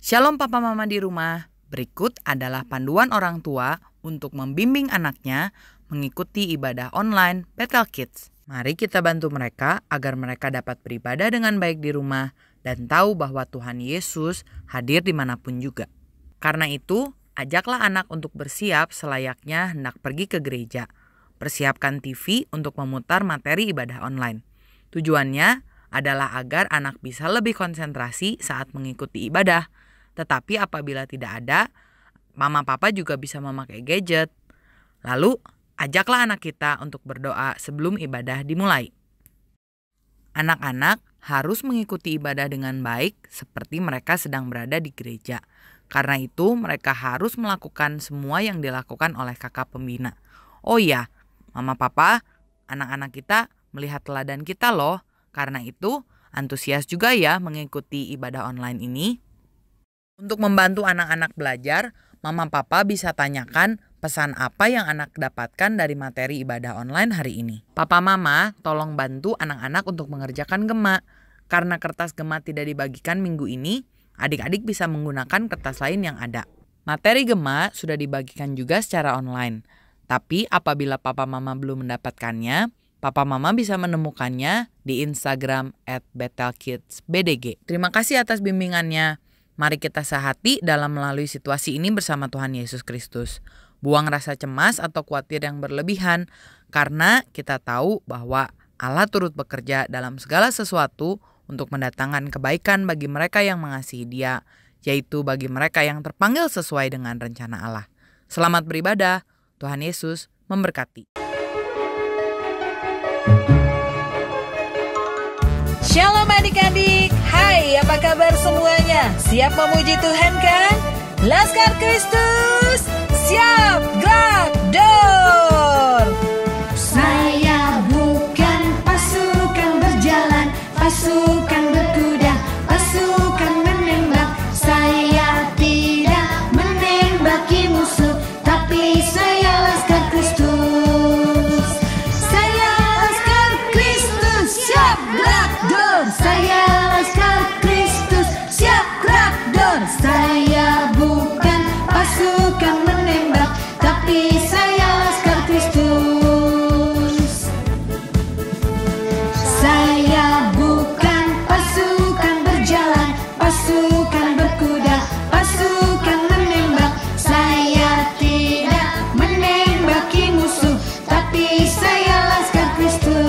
Shalom Papa Mama di rumah. Berikut adalah panduan orang tua untuk membimbing anaknya mengikuti ibadah online Bethel Kids. Mari kita bantu mereka agar mereka dapat beribadah dengan baik di rumah dan tahu bahwa Tuhan Yesus hadir dimanapun juga. Karena itu, ajaklah anak untuk bersiap selayaknya hendak pergi ke gereja. Persiapkan TV untuk memutar materi ibadah online. Tujuannya adalah agar anak bisa lebih konsentrasi saat mengikuti ibadah. Tetapi apabila tidak ada, mama papa juga bisa memakai gadget. Lalu, ajaklah anak kita untuk berdoa sebelum ibadah dimulai. Anak-anak harus mengikuti ibadah dengan baik seperti mereka sedang berada di gereja. Karena itu, mereka harus melakukan semua yang dilakukan oleh kakak pembina. Oh iya, mama papa, anak-anak kita melihat teladan kita loh. Karena itu, antusias juga ya mengikuti ibadah online ini. Untuk membantu anak-anak belajar, mama papa bisa tanyakan pesan apa yang anak dapatkan dari materi ibadah online hari ini. Papa mama tolong bantu anak-anak untuk mengerjakan gema. Karena kertas gema tidak dibagikan minggu ini, adik-adik bisa menggunakan kertas lain yang ada. Materi gema sudah dibagikan juga secara online. Tapi apabila papa mama belum mendapatkannya, papa mama bisa menemukannya di Instagram @BethelKidsBDG. Terima kasih atas bimbingannya. Mari kita sehati dalam melalui situasi ini bersama Tuhan Yesus Kristus. Buang rasa cemas atau khawatir yang berlebihan, karena kita tahu bahwa Allah turut bekerja dalam segala sesuatu untuk mendatangkan kebaikan bagi mereka yang mengasihi Dia, yaitu bagi mereka yang terpanggil sesuai dengan rencana Allah. Selamat beribadah, Tuhan Yesus memberkati. Shalom adik-adik, hai apa kabar semuanya? Siap memuji Tuhan kan? Laskar Kristus, siap gerak dor. Saya bukan pasukan berjalan, pasukan berkuda, pasukan menembak. Saya tidak menembaki musuh, tapi saya laskar Kristus. Saya laskar Kristus, siap gerak dor. Saya laskar Kristus, siap gerak dor. Saya bukan pasukan menembak, tapi saya laskar Kristus. Saya bukan pasukan berjalan, pasukan berkuda, pasukan menembak. Saya tidak menembaki musuh, tapi saya laskar Kristus.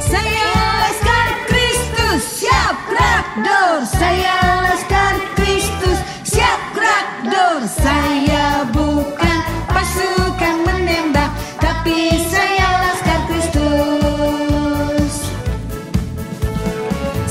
Saya laskar Kristus, siap gerak dor. Saya laskar Kristus, siap gerak dor. Saya bukan pasukan menembak, tapi saya laskar Kristus.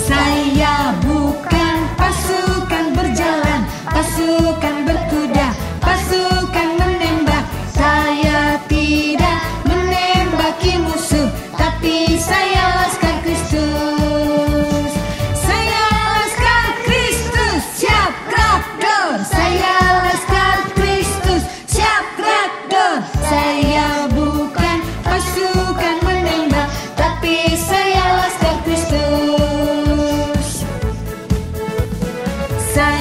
Saya bukan pasukan berjalan, pasukan berkuda, pasukan menembak. Saya tidak menembaki musuh, tapi saya laskar Kristus. Saya laskar Kristus, siap gerak dor. Saya laskar Kristus, siap gerak dor. Saya bukan pasukan menembak, tapi saya laskar Kristus.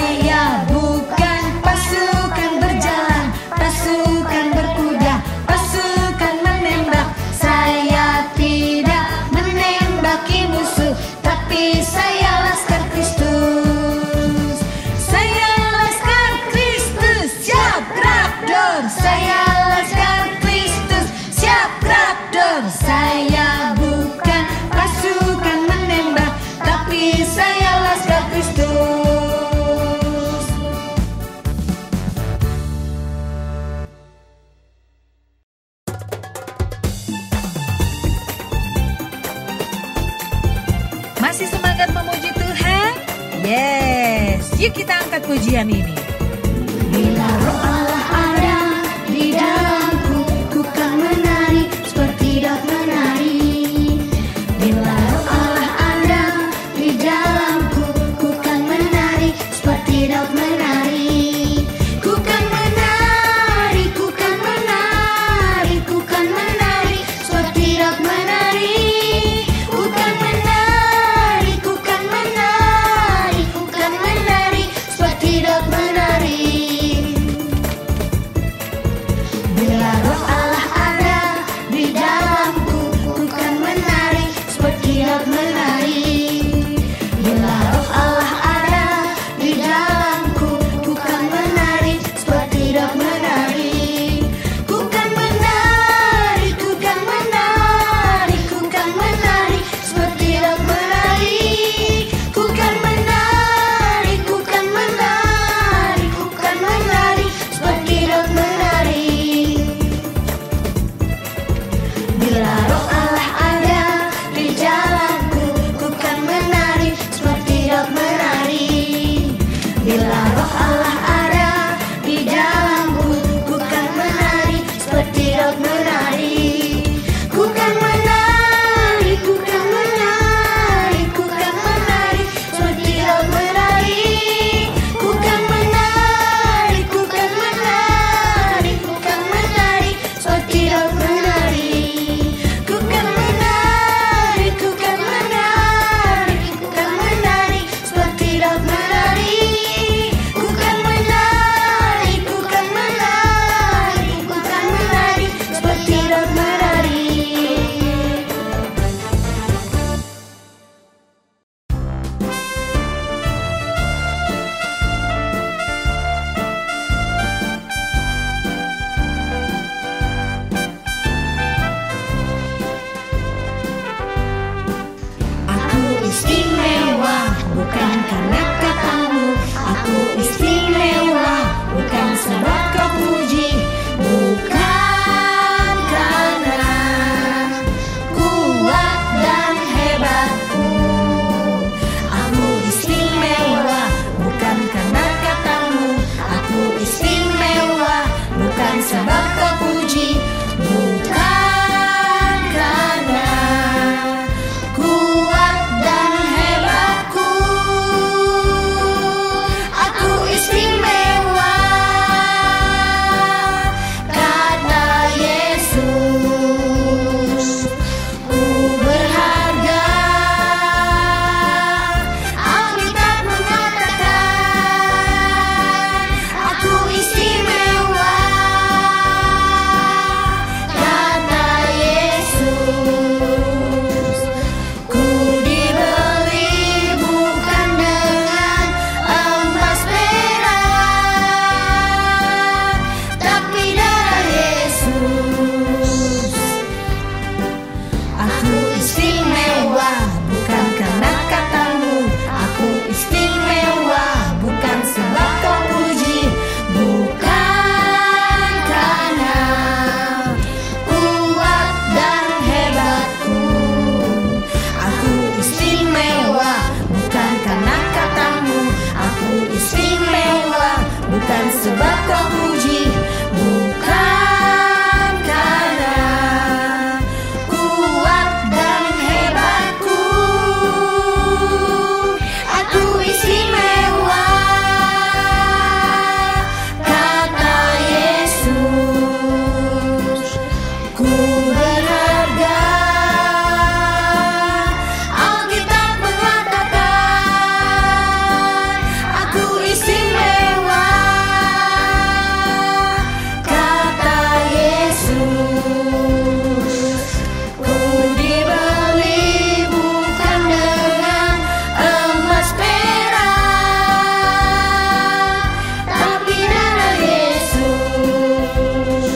Saya bukan pasukan berjalan, pasukan berkuda, pasukan menembak. Saya tidak menembaki musuh, tapi saya laskar Kristus. Saya laskar Kristus, siap gerak dor. Saya laskar Kristus, siap gerak dor. Saya bukan pasukan menembak, tapi saya laskar Kristus. Masih semangat memuji Tuhan? Yes, yuk kita angkat pujian ini. Bila roh Allah ada di dalamku, ku kan menari seperti Daud menari. Bila roh Allah ada di dalamku, ku kan menari seperti Daud menari. Ku kan menari, ku kan menari, ku kan menari seperti Daud menari. Ku kan menari, ku kan menari, ku kan menari Bila roh Allah ada di dalamku, ku kan menari seperti Daud menari. Ku kan menari, ku kan menari, ku kan menari seperti Daud menari. Ku kan menari, ku kan menari, ku kan menari seperti Daud menari. Ku kan menari, ku kan menari, ku kan menari seperti Daud menari. Ku kan menari, ku kan menari, ku kan menari seperti Daud menari. Aku istimewa bukan karena katamu. Aku istimewa bukan sebab kau puji. Bukan karena kuat dan hebatku. Aku istimewa bukan karena katamu. Aku istimewa bukan sebab kau puji. Bukan karena kuat dan hebatku. Aku istimewa karena Yesus. Ku berharga. Alkitab mengatakan aku istimewa karena Yesus. Ku dibeli bukan dengan emas perak, tapi darah Yesus. Aku istimewa bukan karena katamu. Aku istimewa bukan sebab kau puji. Bukan karena kuat dan hebatku. Aku istimewa bukan karena katamu. Aku istimewa bukan sebab kau puji. Bukan karena kuat dan hebatku. Aku istimewa kata Yesus. Ku berharga. Alkitab mengatakan aku istimewa kata Yesus. Ku dibeli bukan dengan emas perak, tapi darah Yesus.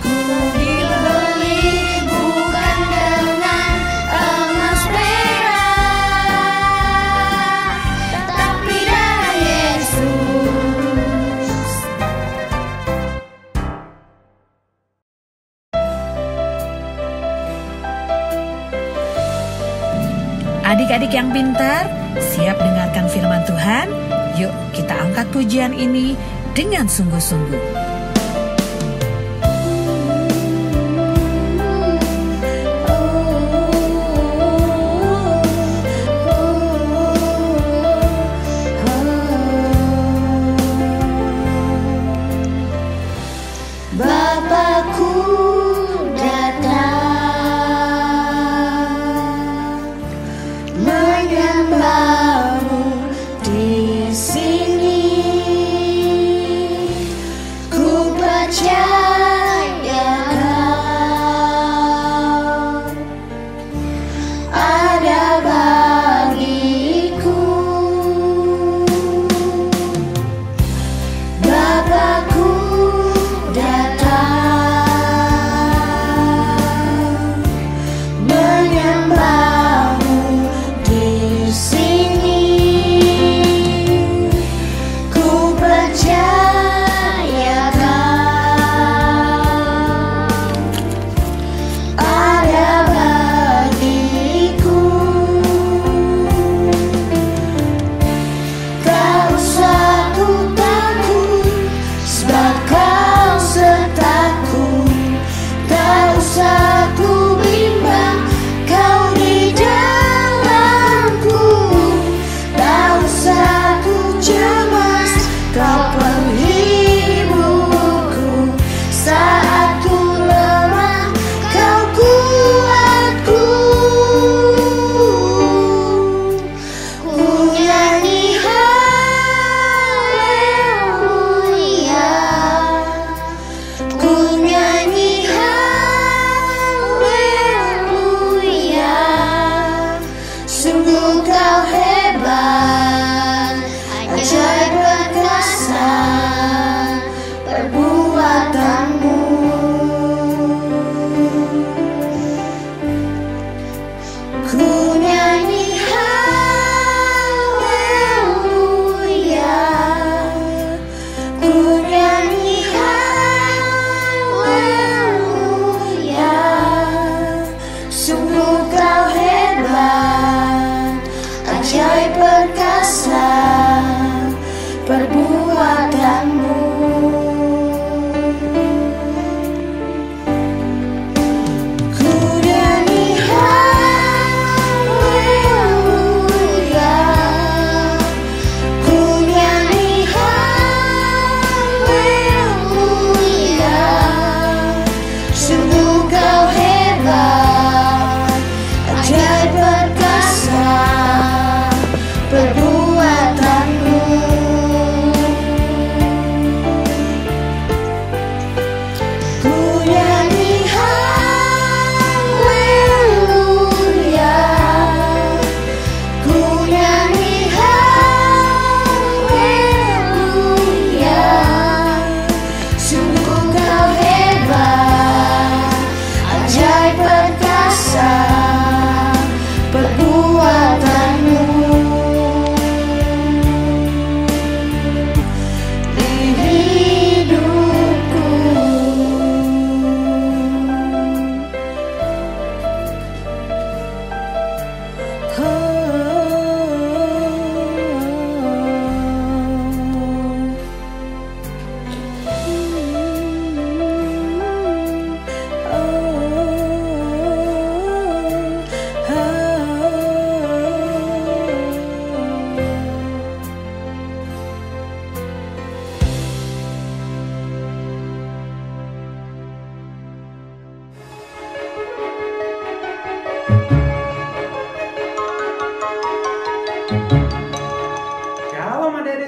Ku dibeli bukan dengan emas perak, tapi darah Yesus. Adik-adik yang pintar, siap dengarkan firman Tuhan? Yuk kita angkat pujian ini dengan sungguh-sungguh. Bapakku datang menyembahmu di sini. Ku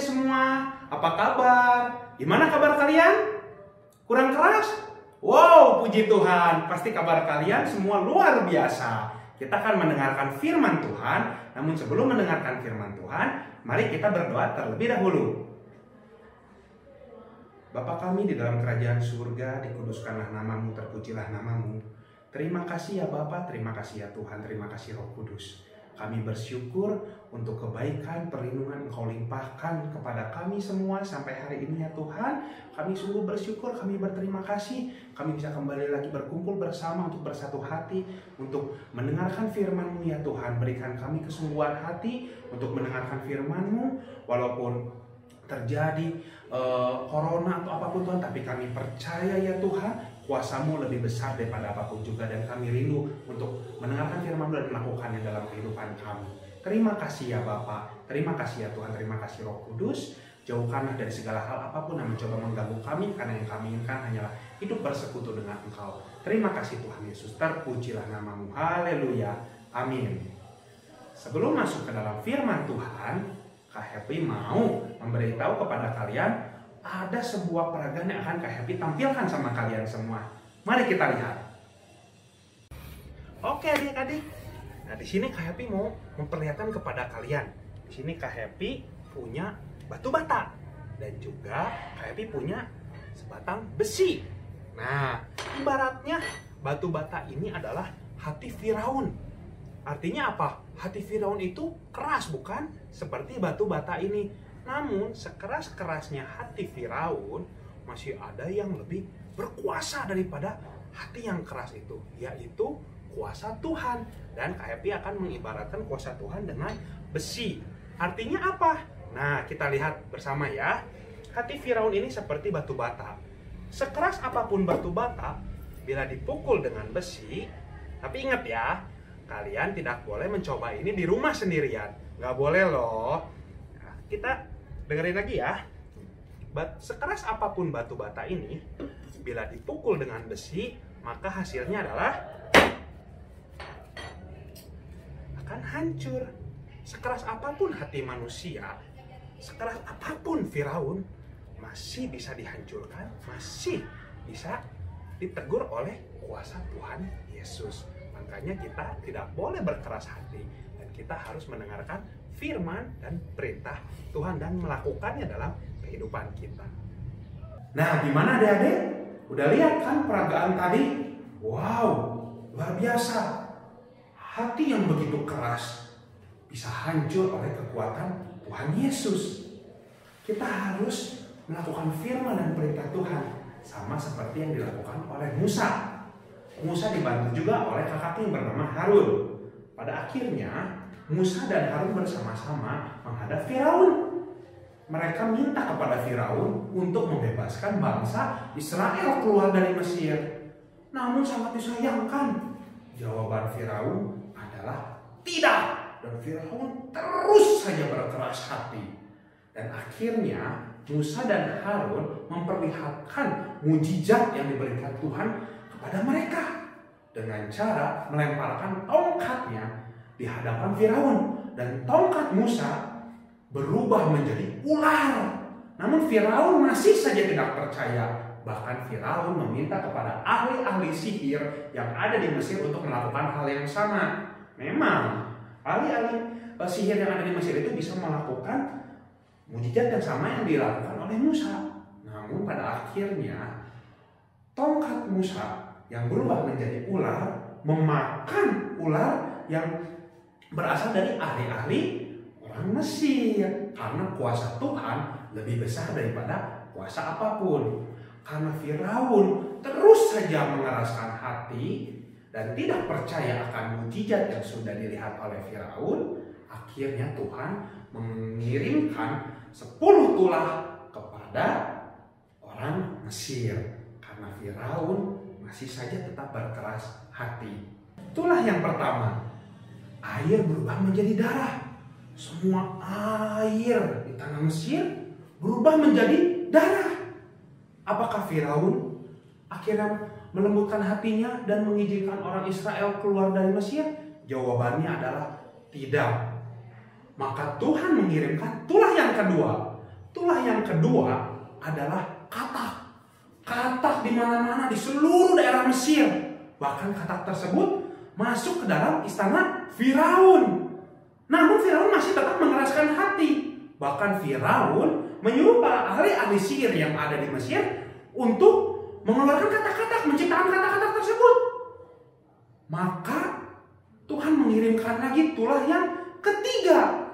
semua, apa kabar? Gimana kabar kalian? Kurang keras? Wow, puji Tuhan, pasti kabar kalian semua luar biasa. Kita akan mendengarkan firman Tuhan, namun sebelum mendengarkan firman Tuhan, mari kita berdoa terlebih dahulu. Bapa kami di dalam kerajaan surga, dikuduskanlah namamu, terpujilah namamu. Terima kasih ya Bapa, terima kasih ya Tuhan, terima kasih Roh Kudus. Kami bersyukur untuk kebaikan, perlindungan Engkau limpahkan kepada kami semua sampai hari ini ya Tuhan. Kami sungguh bersyukur, kami berterima kasih. Kami bisa kembali lagi berkumpul bersama untuk bersatu hati, untuk mendengarkan firman-Mu ya Tuhan. Berikan kami kesungguhan hati untuk mendengarkan firman-Mu, walaupun terjadi corona atau apapun Tuhan, tapi kami percaya ya Tuhan, kuasa-Mu lebih besar daripada apapun juga, dan kami rindu untuk mendengarkan firman-Mu dan melakukannya dalam kehidupan kami. Terima kasih ya Bapa, terima kasih ya Tuhan, terima kasih Roh Kudus. Jauhkanlah dari segala hal apapun yang mencoba mengganggu kami, karena yang kami inginkan hanyalah hidup bersekutu dengan Engkau. Terima kasih Tuhan Yesus, terpujilah namamu. Haleluya, amin. Sebelum masuk ke dalam firman Tuhan, Kak Happy mau memberitahu kepada kalian ada sebuah peragaan yang akan Kak Happy tampilkan sama kalian semua. Mari kita lihat. Oke adik-adik. Nah di sini Kak Happy mau memperlihatkan kepada kalian. Di sini Kak Happy punya batu bata dan juga Kak Happy punya sebatang besi. Nah ibaratnya batu bata ini adalah hati Firaun. Artinya apa? Hati Firaun itu keras, bukan seperti batu bata ini. Namun sekeras-kerasnya hati Firaun, masih ada yang lebih berkuasa daripada hati yang keras itu, yaitu kuasa Tuhan. Dan Kak Happy akan mengibaratkan kuasa Tuhan dengan besi. Artinya apa? Nah, kita lihat bersama ya. Hati Firaun ini seperti batu bata. Sekeras apapun batu bata, bila dipukul dengan besi, tapi ingat ya, kalian tidak boleh mencoba ini di rumah sendirian. Nggak boleh loh. Nah, kita dengerin lagi ya. Sekeras apapun batu bata ini, bila dipukul dengan besi, maka hasilnya adalah akan hancur. Sekeras apapun hati manusia, sekeras apapun Firaun, masih bisa dihancurkan, masih bisa ditegur oleh kuasa Tuhan Yesus. Makanya kita tidak boleh berkeras hati, dan kita harus mendengarkan firman dan perintah Tuhan dan melakukannya dalam kehidupan kita. Nah, gimana adik-adik? Udah lihat kan peragaan tadi? Wow, luar biasa. Hati yang begitu keras bisa hancur oleh kekuatan Tuhan Yesus. Kita harus melakukan firman dan perintah Tuhan, sama seperti yang dilakukan oleh Musa. Musa dibantu juga oleh kakaknya yang bernama Harun. Pada akhirnya Musa dan Harun bersama-sama menghadap Firaun. Mereka minta kepada Firaun untuk membebaskan bangsa Israel keluar dari Mesir. Namun sangat disayangkan, jawaban Firaun adalah tidak. Dan Firaun terus saja berkeras hati. Dan akhirnya Musa dan Harun memperlihatkan mujizat yang diberikan Tuhan kepada mereka dengan cara melemparkan tongkatnya di hadapan Firaun, dan tongkat Musa berubah menjadi ular. Namun Firaun masih saja tidak percaya. Bahkan Firaun meminta kepada ahli-ahli sihir yang ada di Mesir untuk melakukan hal yang sama. Memang ahli-ahli sihir yang ada di Mesir itu bisa melakukan mujizat yang sama yang dilakukan oleh Musa. Namun pada akhirnya tongkat Musa yang berubah menjadi ular memakan ular yang berasal dari ahli-ahli orang Mesir, karena kuasa Tuhan lebih besar daripada kuasa apapun. Karena Firaun terus saja mengeraskan hati dan tidak percaya akan mujizat yang sudah dilihat oleh Firaun, akhirnya Tuhan mengirimkan 10 tulah kepada orang Mesir. Karena Firaun masih saja tetap berkeras hati. Tulah yang pertama, air berubah menjadi darah. Semua air di tanah Mesir berubah menjadi darah. Apakah Firaun akhirnya melembutkan hatinya dan mengizinkan orang Israel keluar dari Mesir? Jawabannya adalah tidak. Maka Tuhan mengirimkan tulah yang kedua. Tulah yang kedua adalah katak. Katak di mana-mana di seluruh daerah Mesir. Bahkan katak tersebut masuk ke dalam istana Firaun. Namun Firaun masih tetap mengeraskan hati. Bahkan Firaun menyuruh para ahli-ahli sihir yang ada di Mesir untuk mengeluarkan kata-kata, menciptakan kata-kata tersebut. Maka Tuhan mengirimkan lagi tulah yang ketiga.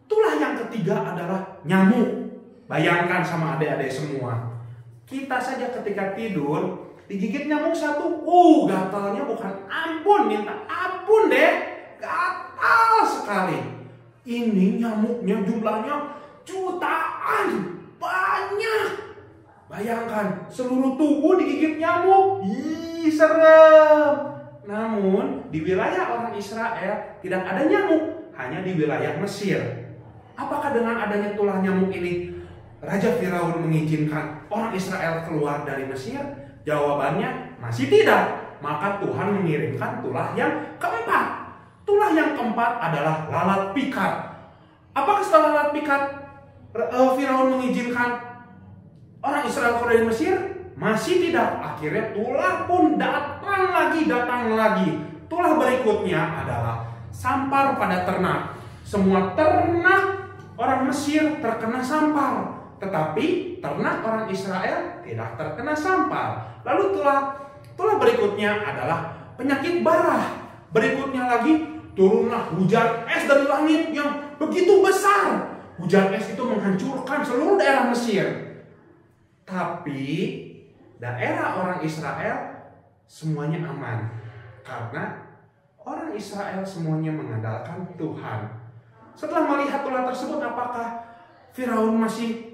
Tulah yang ketiga adalah nyamuk. Bayangkan sama adik-adik semua. Kita saja ketika tidur digigit nyamuk satu, gatalnya bukan ampun, minta ampun deh. Gatal sekali. Ini nyamuknya jumlahnya jutaan, banyak. Bayangkan seluruh tubuh digigit nyamuk. Ih, serem. Namun di wilayah orang Israel tidak ada nyamuk, hanya di wilayah Mesir. Apakah dengan adanya tulah nyamuk ini Raja Firaun mengizinkan orang Israel keluar dari Mesir? Jawabannya masih tidak. Maka Tuhan mengirimkan tulah yang keempat. Tulah yang keempat adalah lalat pikat. Apakah setelah lalat pikat Firaun mengizinkan orang Israel keluar dari Mesir? Masih tidak. Akhirnya tulah pun datang lagi. Tulah berikutnya adalah sampar pada ternak. Semua ternak orang Mesir terkena sampar. Tetapi ternak orang Israel tidak terkena sampar. Lalu tulah berikutnya adalah penyakit barah. Berikutnya lagi turunlah hujan es dari langit yang begitu besar. Hujan es itu menghancurkan seluruh daerah Mesir. Tapi daerah orang Israel semuanya aman. Karena orang Israel semuanya mengandalkan Tuhan. Setelah melihat tulah tersebut, apakah Firaun masih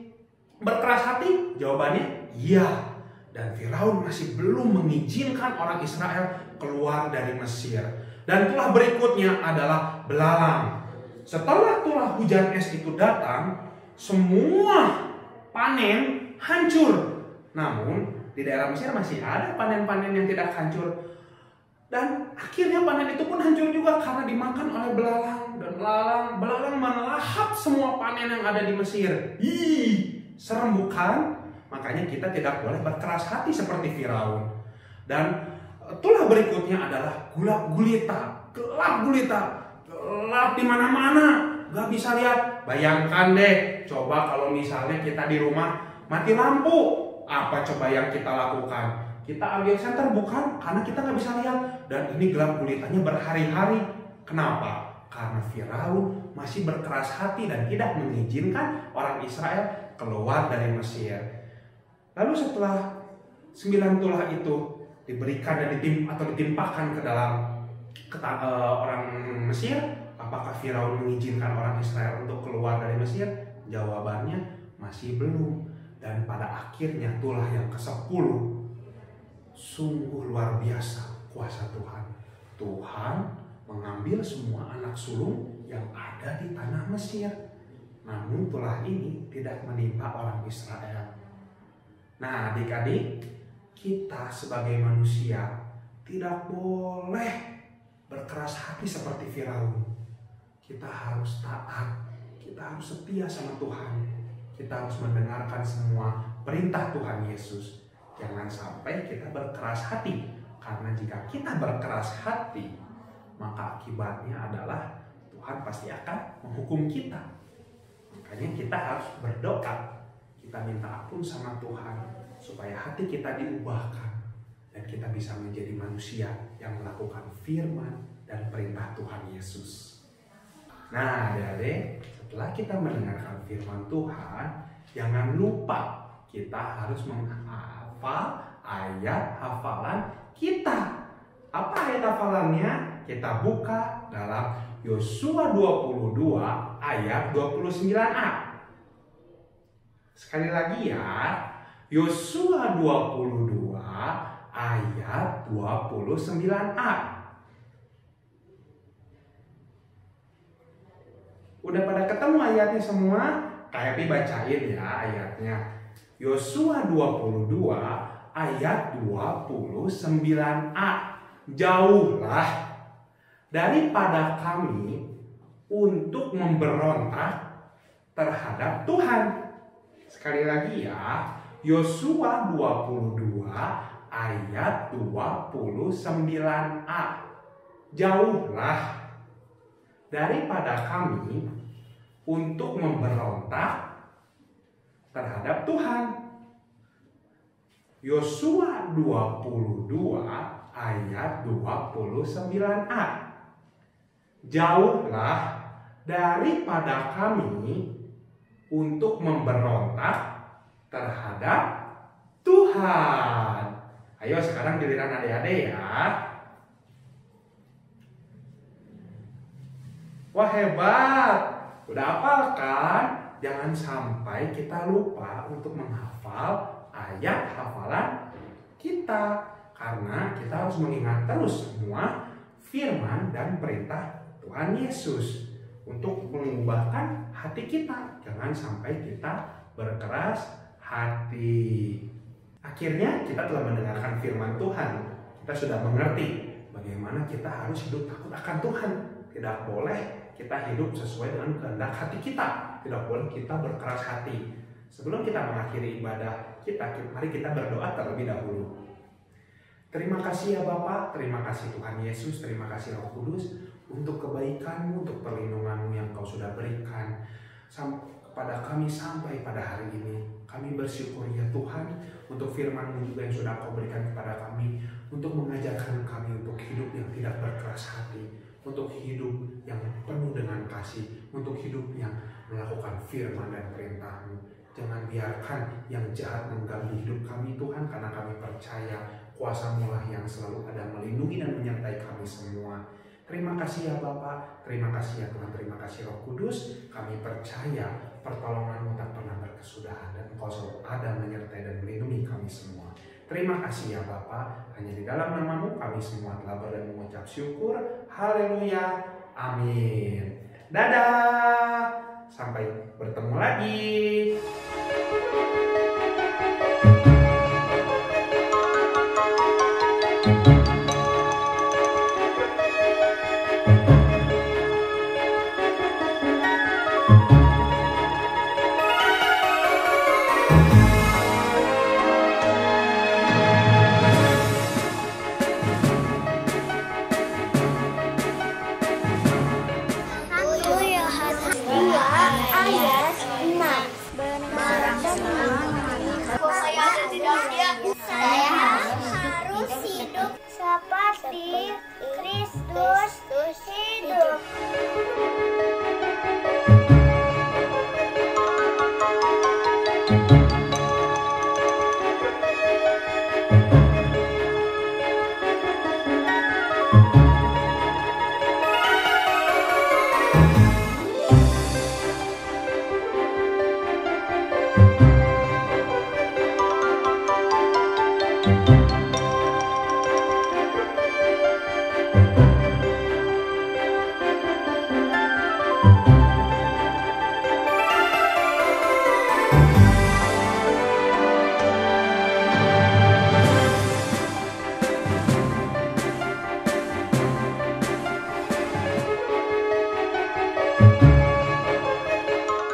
berkeras hati? Jawabannya iya. Dan Firaun masih belum mengizinkan orang Israel keluar dari Mesir. Dan tulah berikutnya adalah belalang. Setelah tulah hujan es itu datang, semua panen hancur. Namun di daerah Mesir masih ada panen-panen yang tidak hancur. Dan akhirnya panen itu pun hancur juga karena dimakan oleh belalang. Dan belalang melahap semua panen yang ada di Mesir. Serem bukan? Makanya kita tidak boleh berkeras hati seperti Firaun. Dan tulah berikutnya adalah gelap gulita. Gelap di mana-mana, gak bisa lihat. Bayangkan deh, coba kalau misalnya kita di rumah mati lampu, apa coba yang kita lakukan? Kita ambil senter bukan? Karena kita gak bisa lihat. Dan ini gelap gulitanya berhari-hari. Kenapa? Karena Firaun masih berkeras hati dan tidak mengizinkan orang Israel keluar dari Mesir. Lalu setelah 9 tulah itu diberikan dan ditimpakan ke dalam orang Mesir, apakah Firaun mengizinkan orang Israel untuk keluar dari Mesir? Jawabannya masih belum. Dan pada akhirnya tulah yang ke-10, sungguh luar biasa kuasa Tuhan. Tuhan mengambil semua anak sulung yang ada di tanah Mesir. Namun tulah ini tidak menimpa orang Israel. Nah, adik-adik, kita sebagai manusia tidak boleh berkeras hati seperti Firaun. Kita harus taat, kita harus setia sama Tuhan. Kita harus mendengarkan semua perintah Tuhan Yesus. Jangan sampai kita berkeras hati, karena jika kita berkeras hati, maka akibatnya adalah Tuhan pasti akan menghukum kita. Makanya kita harus berdoa, kita minta ampun sama Tuhan supaya hati kita diubahkan dan kita bisa menjadi manusia yang melakukan firman dan perintah Tuhan Yesus. Nah, adik-adik, setelah kita mendengarkan firman Tuhan, jangan lupa kita harus menghafal ayat hafalan kita. Apa ayat hafalannya? Kita buka dalam Yosua 22 ayat 29a. Sekali lagi ya, Yosua 22 ayat 29a. Udah pada ketemu ayatnya semua? Kayak bacain ya ayatnya. Yosua 22 ayat 29a. Jauhlah daripada kami untuk memberontak terhadap Tuhan. Sekali lagi ya, Yosua 22 ayat 29a. Jauhlah daripada kami untuk memberontak terhadap Tuhan. Yosua 22 ayat 29a. Jauhlah daripada kami untuk memberontak terhadap Tuhan. Ayo sekarang giliran adik-adik ya. Wah hebat, udah hafal kan? Jangan sampai kita lupa untuk menghafal ayat hafalan kita. Karena kita harus mengingat terus semua firman dan perintah Tuhan Yesus untuk mengubahkan hati kita. Jangan sampai kita berkeras hati. Akhirnya kita telah mendengarkan firman Tuhan. Kita sudah mengerti bagaimana kita harus hidup takut akan Tuhan. Tidak boleh kita hidup sesuai dengan kehendak hati kita. Tidak boleh kita berkeras hati. Sebelum kita mengakhiri ibadah kita, mari kita berdoa terlebih dahulu. Terima kasih ya Bapa, terima kasih Tuhan Yesus, terima kasih Roh Kudus untuk kebaikan-Mu, untuk perlindungan-Mu yang Kau sudah berikan kepada kami sampai pada hari ini. Kami bersyukur ya Tuhan untuk firman-Mu juga yang sudah Kau berikan kepada kami, untuk mengajarkan kami untuk hidup yang tidak berkeras hati, untuk hidup yang penuh dengan kasih, untuk hidup yang melakukan firman dan perintah-Mu. Jangan biarkan yang jahat mengganggu hidup kami Tuhan, karena kami percaya kuasa-Mu lah yang selalu ada melindungi dan menyertai kami semua. Terima kasih ya Bapa, terima kasih ya Tuhan, terima kasih Roh Kudus. Kami percaya pertolongan-Mu tak pernah berkesudahan dan Engkau selalu ada menyertai dan melindungi kami semua. Terima kasih ya Bapa, hanya di dalam nama-Mu kami semua telah dan mengucap syukur. Haleluya, amin. Dadah, sampai bertemu lagi. Saya harus hidup seperti Kristus hidup.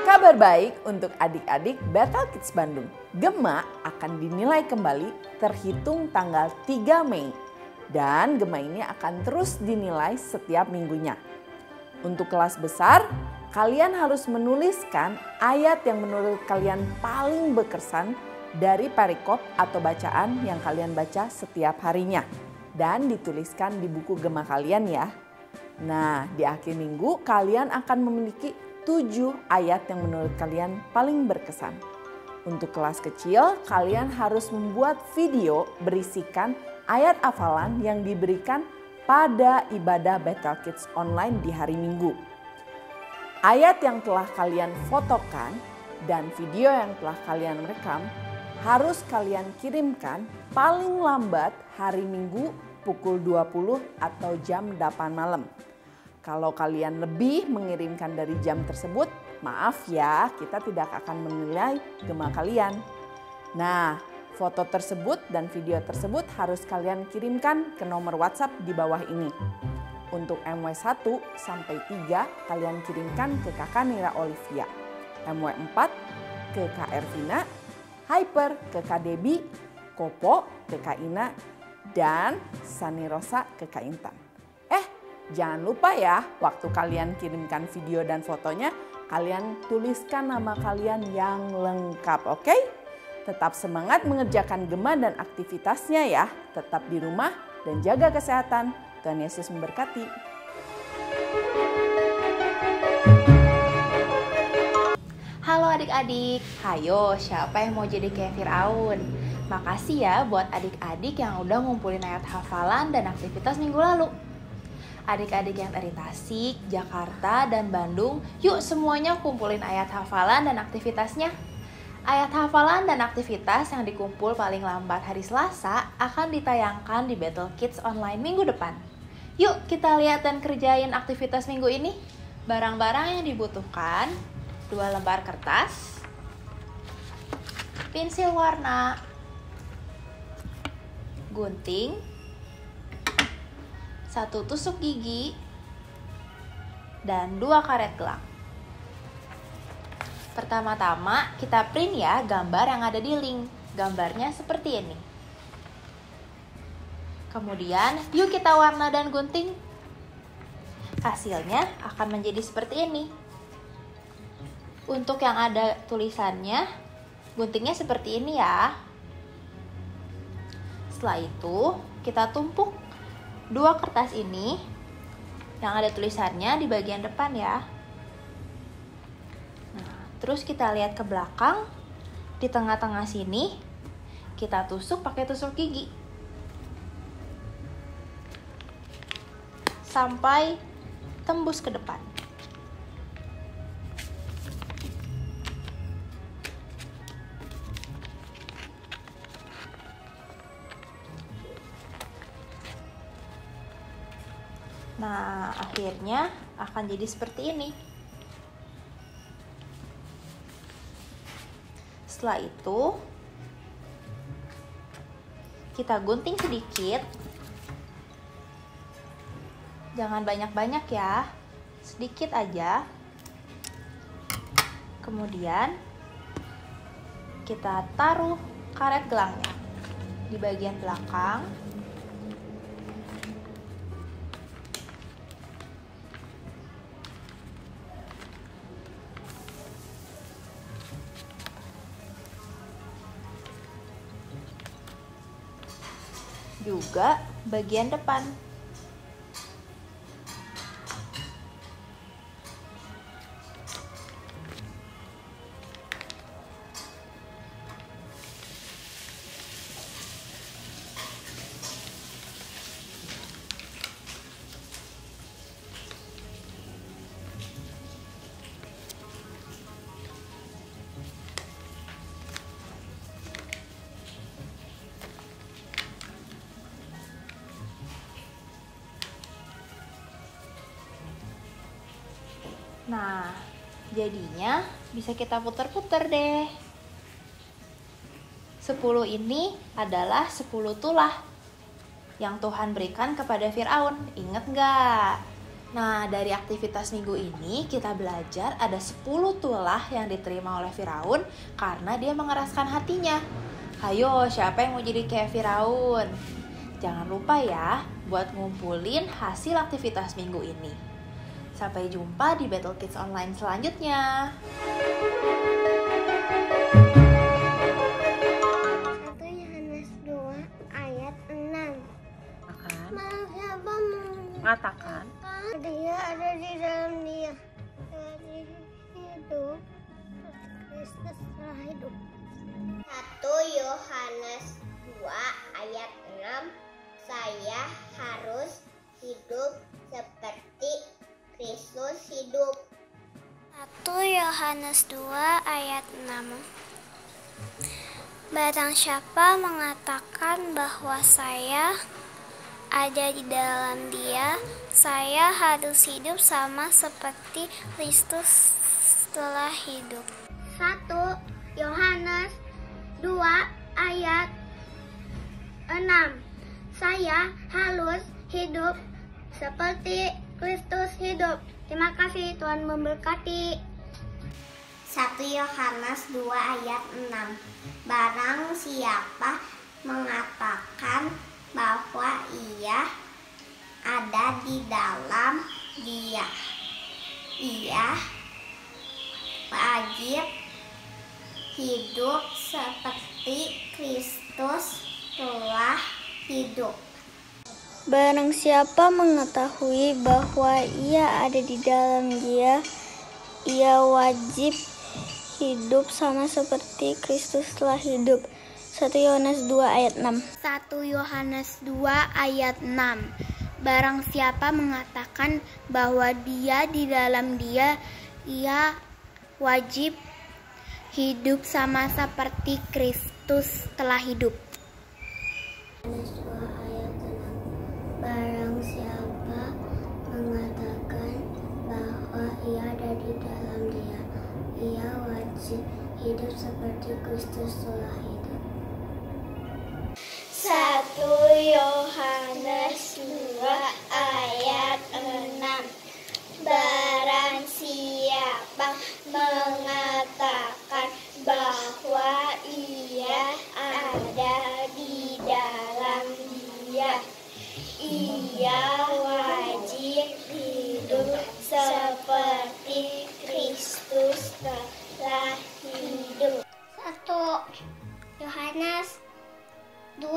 Kabar baik untuk adik-adik Bethel Kids Bandung. Gema akan dinilai kembali terhitung tanggal 3 Mei. Dan Gema ini akan terus dinilai setiap minggunya. Untuk kelas besar, kalian harus menuliskan ayat yang menurut kalian paling berkesan dari perikop atau bacaan yang kalian baca setiap harinya. Dan dituliskan di buku Gema kalian ya. Nah, di akhir minggu kalian akan memiliki 7 ayat yang menurut kalian paling berkesan. Untuk kelas kecil, kalian harus membuat video berisikan ayat hafalan yang diberikan pada ibadah Bethel Kids online di hari Minggu. Ayat yang telah kalian fotokan dan video yang telah kalian rekam harus kalian kirimkan paling lambat hari Minggu pukul 20 atau jam 8 malam. Kalau kalian lebih mengirimkan dari jam tersebut, maaf ya, kita tidak akan menilai Gema kalian. Nah, foto tersebut dan video tersebut harus kalian kirimkan ke nomor WhatsApp di bawah ini. Untuk MW1 sampai 3 kalian kirimkan ke Kakak Nira Olivia. MW4 ke ke Kak Ervina, Hyper ke Kak Debi, Kopo ke Kak Ina, dan Sani Rosa ke Kak Intan. Jangan lupa ya, waktu kalian kirimkan video dan fotonya, kalian tuliskan nama kalian yang lengkap, oke? Tetap semangat mengerjakan gema dan aktivitasnya ya. Tetap di rumah dan jaga kesehatan. Tuhan Yesus memberkati. Halo adik-adik, hayo siapa yang mau jadi kayak Firaun? Makasih ya buat adik-adik yang udah ngumpulin ayat hafalan dan aktivitas minggu lalu. Adik-adik yang dari Tasik, Jakarta, dan Bandung, yuk semuanya kumpulin ayat hafalan dan aktivitasnya. Ayat hafalan dan aktivitas yang dikumpul paling lambat hari Selasa akan ditayangkan di Battle Kids Online minggu depan. Yuk kita lihat dan kerjain aktivitas minggu ini. Barang-barang yang dibutuhkan, 2 lembar kertas, pensil warna, gunting, 1 tusuk gigi, dan 2 karet gelang. Pertama-tama kita print ya gambar yang ada di link. Gambarnya seperti ini. Kemudian yuk kita warna dan gunting. Hasilnya akan menjadi seperti ini. Untuk yang ada tulisannya, guntingnya seperti ini ya. Setelah itu kita tumpuk 2 kertas ini yang ada tulisannya di bagian depan ya. Nah, terus kita lihat ke belakang, di tengah-tengah sini kita tusuk pakai tusuk gigi sampai tembus ke depan. Nah, akhirnya akan jadi seperti ini. Setelah itu, kita gunting sedikit. Jangan banyak-banyak ya, sedikit aja. Kemudian, kita taruh karet gelangnya di bagian belakang. Juga bagian depan. Nah, jadinya bisa kita putar-putar deh. 10 ini adalah 10 tulah yang Tuhan berikan kepada Firaun. Ingat nggak? Nah, dari aktivitas minggu ini kita belajar ada 10 tulah yang diterima oleh Firaun karena dia mengeraskan hatinya. Hayo, siapa yang mau jadi kayak Firaun? Jangan lupa ya buat ngumpulin hasil aktivitas minggu ini. Sampai jumpa di Battle Kids Online selanjutnya. 1 Yohanes 2 ayat 6. Siapa Mengatakan dia ada di dalam dia. Dari hidup, Kristus telah hidup. 1 Yohanes 2 ayat 6. Saya harus hidup seperti Kristus hidup. 1 Yohanes 2 ayat 6. Barang siapa mengatakan bahwa saya ada di dalam dia, saya harus hidup sama seperti Kristus telah hidup. 1 Yohanes 2 ayat 6. Saya harus hidup seperti Kristus hidup. Terima kasih, Tuhan memberkati. 1 1 Yohanes 2 ayat 6. Barang siapa mengatakan bahwa ia ada di dalam Dia, ia wajib hidup seperti Kristus telah hidup. Barang siapa mengetahui bahwa ia ada di dalam Dia, ia wajib hidup sama seperti Kristus telah hidup. 1 Yohanes 2 ayat 6. 1 Yohanes 2 ayat 6. Barang siapa mengatakan bahwa dia di dalam Dia, ia wajib hidup sama seperti Kristus telah hidup. Yohanes 2 ayat 6. Barang siapa mengatakan bahwa ia ada di dalam Dia, ia wajib hidup seperti Kristus telah hidup. 1 Yohanes 2 ayat 6. Barang siapa mengatakan bahwa ia ada di dalam Dia, ia wajib hidup seperti Kristus telah hidup. 1 Yohanes 2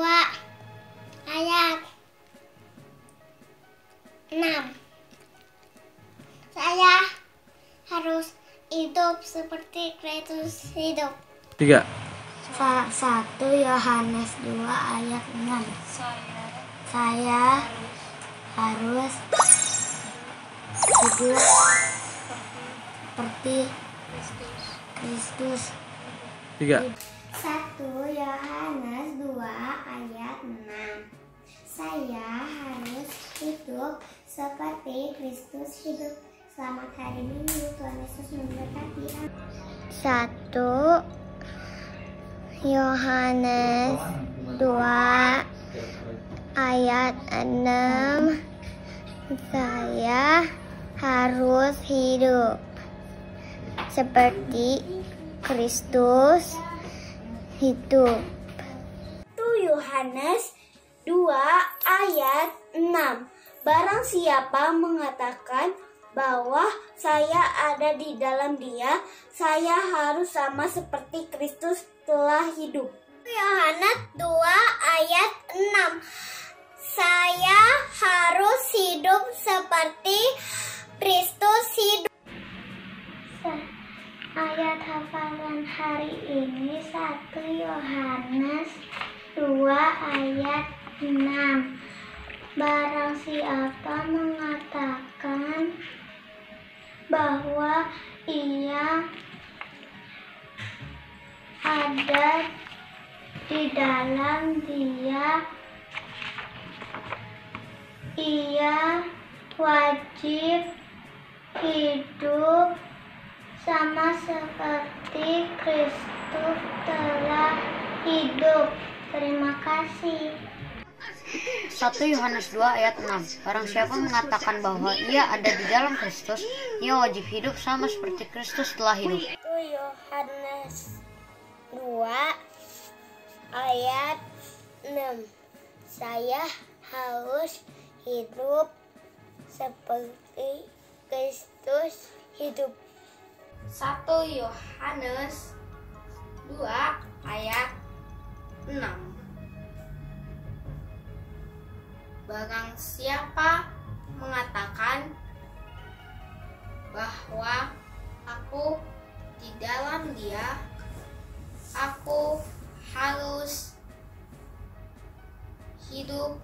ayat 6. Saya harus hidup seperti Kristus hidup. 3. 1 Yohanes 2 ayat 6. Saya harus hidup seperti Kristus. 3. 1 Yohanes 2 ayat 6. Saya harus hidup seperti Kristus hidup. Selamat hari Minggu, Tuhan Yesus memberkati. 1 Yohanes 2 ayat 6. Saya harus hidup seperti Kristus hidup. 1 Yohanes 2 ayat 6. Barang siapa mengatakan bahwa saya ada di dalam Dia, saya harus sama seperti Kristus telah hidup. Yohanes 2 ayat 6. Saya harus hidup seperti Kristus hidup. Ayat hafalan hari ini 1 Yohanes 2 ayat 6. Barang siapa mengatakan bahwa ia ada di dalam Dia, ia wajib hidup sama seperti Kristus telah hidup. Terima kasih. 1 Yohanes 2 ayat 6. Barang siapa mengatakan bahwa ia ada di dalam Kristus, ia wajib hidup sama seperti Kristus telah hidup. 1 Yohanes 2 ayat 6. Saya harus hidup seperti Kristus hidup. 1 Yohanes 2 ayat 6. Barang siapa mengatakan bahwa aku di dalam Dia, aku harus hidup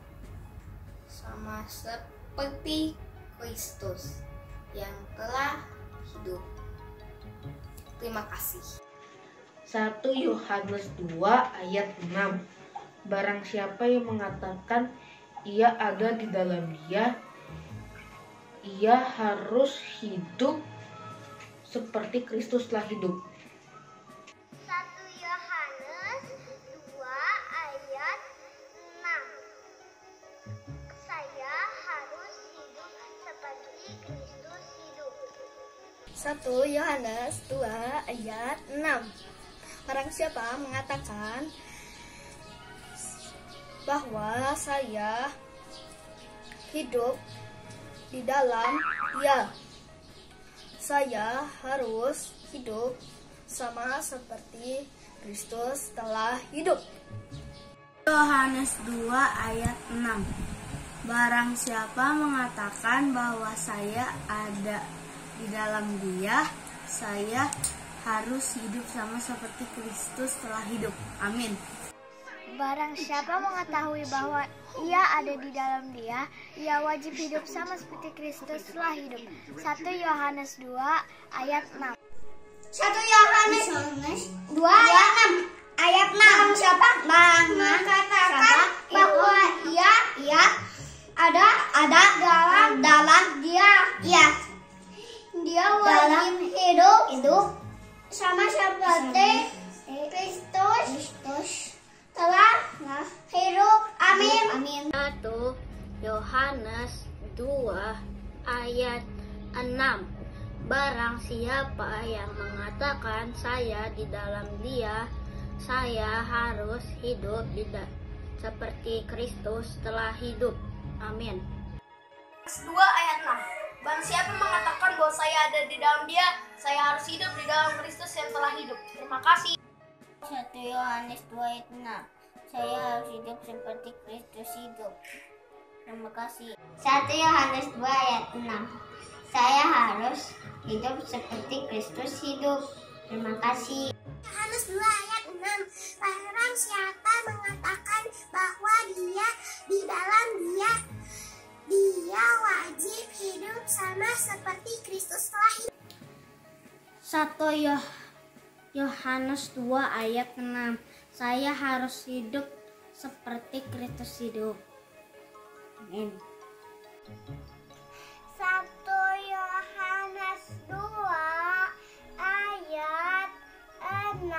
sama seperti Kristus yang telah hidup. Terima kasih. 1 Yohanes 2 ayat 6. Barang siapa yang mengatakan ia ada di dalam Dia, ia harus hidup seperti Kristus telah hidup. 1 Yohanes 2 ayat 6. Saya harus hidup seperti Kristus hidup. 1 Yohanes 2 ayat 6. Barang siapa mengatakan bahwa saya hidup di dalam Dia, saya harus hidup sama seperti Kristus telah hidup. Yohanes 2 ayat 6. Barang siapa mengatakan bahwa saya ada di dalam Dia, saya harus hidup sama seperti Kristus telah hidup. Amin. Barang siapa mengetahui bahwa ia ada di dalam Dia, ia wajib hidup sama seperti Kristus telah hidup. 1 Yohanes 2 ayat 6. 1 Yohanes 2 ayat 6. Ayat 6. Barang siapa mengatakan bahwa ia ada dalam Dia, dia wajib hidup sama seperti Kristus telah hidup. Amin. 1 Yohanes 2 ayat 6. Barang siapa yang mengatakan saya di dalam Dia, saya harus hidup seperti Kristus telah hidup. Amin. 2 ayat 6. Barang siapa mengatakan bahwa saya ada di dalam Dia, saya harus hidup di dalam Kristus yang telah hidup. Terima kasih. 1 Yohanes 2 ayat 6. Saya harus hidup seperti Kristus hidup. Terima kasih. 1 Yohanes 2 ayat 6. Saya harus hidup seperti Kristus hidup. Terima kasih. Yohanes 2 ayat 6. Barang siapa mengatakan bahwa dia di dalam Dia, dia wajib hidup sama seperti Kristus telah hidup. 1 Yohanes 2 ayat 6. Saya harus hidup seperti Kristus hidup. Amin. 1 Yohanes 2 ayat 6.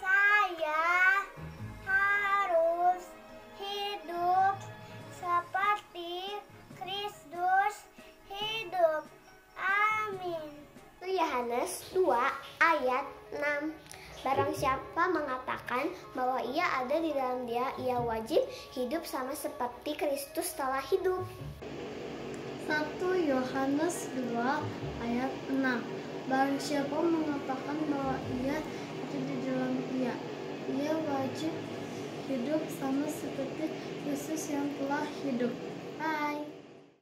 Saya harus hidup seperti Kristus hidup. Amin. 1 Yohanes 2 ayat 6. Barang siapa mengatakan bahwa ia ada di dalam Dia, ia wajib hidup sama seperti Kristus telah hidup. 1 Yohanes 2 ayat 6. Barang siapa mengatakan bahwa ia ada di dalam Dia, ia wajib hidup sama seperti Kristus yang telah hidup.